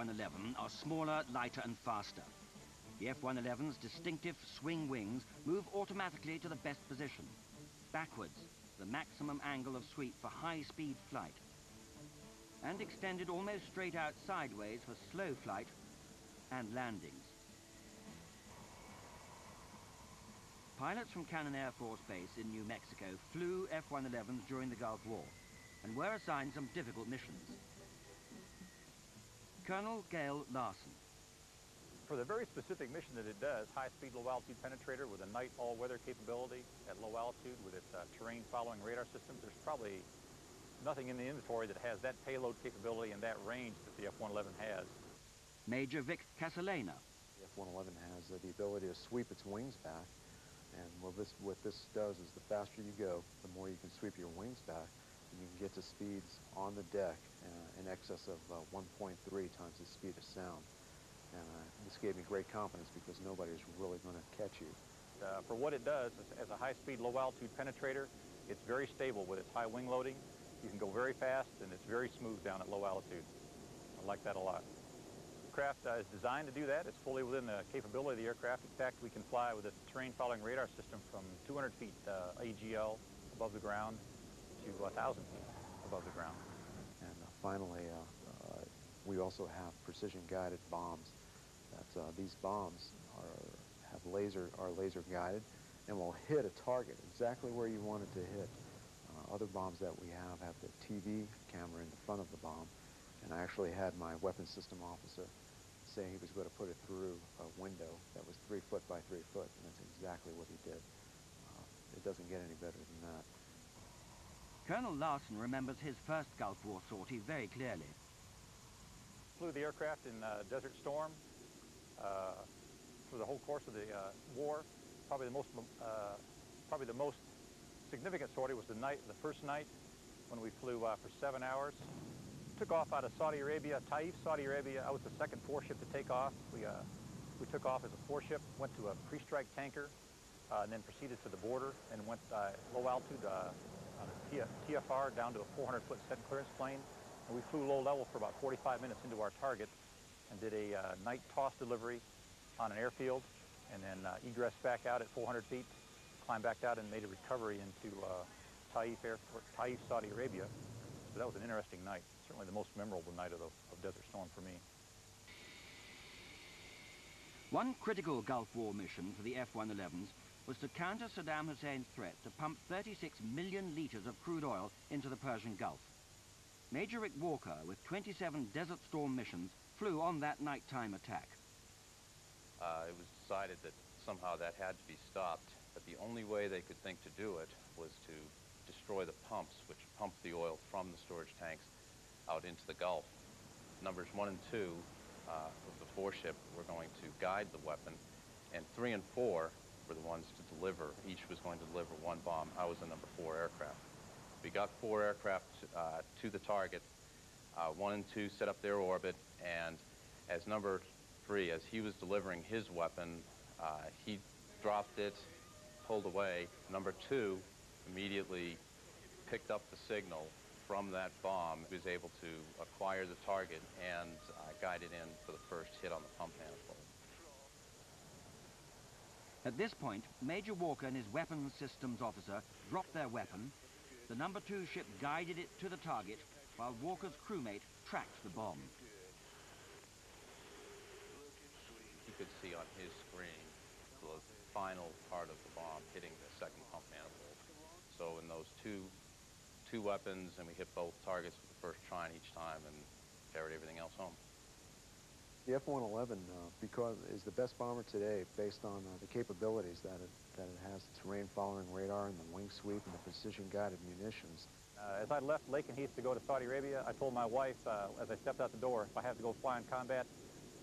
F-111 are smaller, lighter and faster. The F-111's distinctive swing wings move automatically to the best position, backwards, the maximum angle of sweep for high-speed flight, and extended almost straight out sideways for slow flight and landings. Pilots from Cannon Air Force Base in New Mexico flew F-111s during the Gulf War and were assigned some difficult missions. Colonel Gale Larson. For the very specific mission that it does, high-speed, low-altitude penetrator with a night all-weather capability at low altitude with its terrain-following radar system, there's probably nothing in the inventory that has that payload capability and that range that the F-111 has. Major Vic Casalena. The F-111 has the ability to sweep its wings back, and what this does is the faster you go, the more you can sweep your wings back, and you can get to speeds on the deck in excess of 1.3 times the speed of sound. And this gave me great confidence because nobody's really going to catch you. For what it does, as a high-speed, low-altitude penetrator, it's very stable with its high wing loading. You can go very fast, and it's very smooth down at low altitude. I like that a lot. The aircraft is designed to do that. It's fully within the capability of the aircraft. In fact, we can fly with a terrain-following radar system from 200 feet AGL above the ground to 1,000 feet above the ground. And finally, we also have precision-guided bombs. These bombs are laser guided and will hit a target exactly where you want it to hit. Other bombs that we have the TV camera in the front of the bomb, and I actually had my weapons system officer say he was going to put it through a window that was 3 foot by 3 foot, and that's exactly what he did. It doesn't get any better than that. Colonel Larson remembers his first Gulf War sortie very clearly. Flew the aircraft in Desert Storm for the whole course of the war. Probably the most significant sortie was the first night when we flew for 7 hours. Took off out of Saudi Arabia, Taif, Saudi Arabia. I was the second 4-ship to take off. We took off as a 4-ship, went to a pre-strike tanker, and then proceeded to the border and went low altitude on a TFR down to a 400-foot set clearance plane. And we flew low level for about 45 minutes into our target and did a night toss delivery on an airfield, and then egress back out at 400 feet, climbed back out and made a recovery into Taif, Saudi Arabia. So that was an interesting night, certainly the most memorable night of Desert Storm for me. One critical Gulf War mission for the F-111s was to counter Saddam Hussein's threat to pump 36 million litres of crude oil into the Persian Gulf. Major Rick Walker, with 27 Desert Storm missions, flew on that nighttime attack. It was decided that somehow that had to be stopped, but the only way they could think to do it was to destroy the pumps which pump the oil from the storage tanks out into the Gulf. Numbers 1 and 2 of the 4-ship were going to guide the weapon, and 3 and 4 were the ones to deliver. Each was going to deliver 1 bomb. I was the number 4 aircraft. We got 4 aircraft to the target. 1 and 2 set up their orbit, and as number 3, as he was delivering his weapon, he dropped it, pulled away. Number 2 immediately picked up the signal from that bomb. He was able to acquire the target and guide it in for the first hit on the pump manifold. At this point, Major Walker and his weapons systems officer dropped their weapon. The number 2 ship guided it to the target, while Walker's crewmate tracked the bomb. He could see on his screen the final part of the bomb hitting the second pump manifold. So in those two weapons, and we hit both targets with the first try each time and carried everything else home. The F-111 because is the best bomber today based on the capabilities that it has, the terrain-following radar and the wing sweep and the precision-guided munitions. As I left Lakenheath to go to Saudi Arabia, I told my wife as I stepped out the door, if I have to go fly in combat,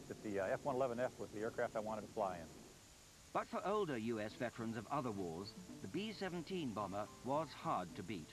that the F-111F was the aircraft I wanted to fly in. But for older U.S. veterans of other wars, the B-17 bomber was hard to beat.